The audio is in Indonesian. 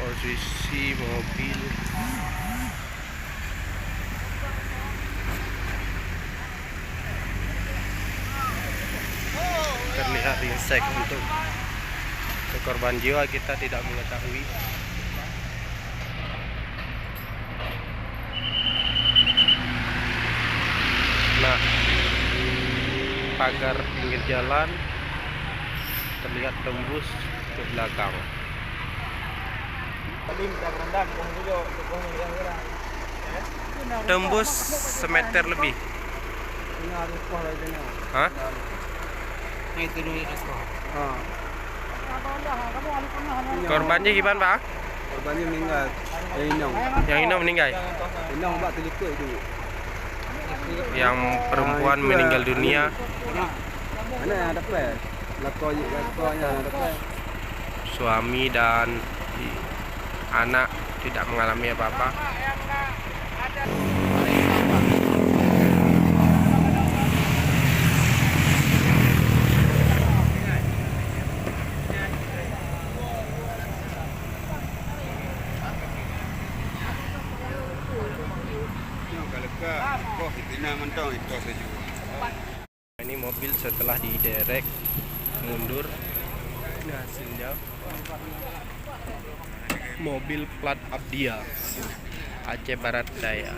posisi mobil. Terlihat ringsek. Untuk korban jiwa kita tidak mengetahui. Nah, pagar pinggir jalan terlihat tembus ke belakang. Tembus semeter lebih. Hah? Korbannya gimana, Pak? Korbannya meninggal. Yang ini meninggal. Inong mbak terluka itu. Yang perempuan meninggal dunia. Mana yang ada pes? Lakonya ada pes. Suami dan anak tidak mengalami apa-apa. Ini mobil setelah diderek mundur. Ini hasilnya. Mobil plat Abdia, Aceh Barat Daya.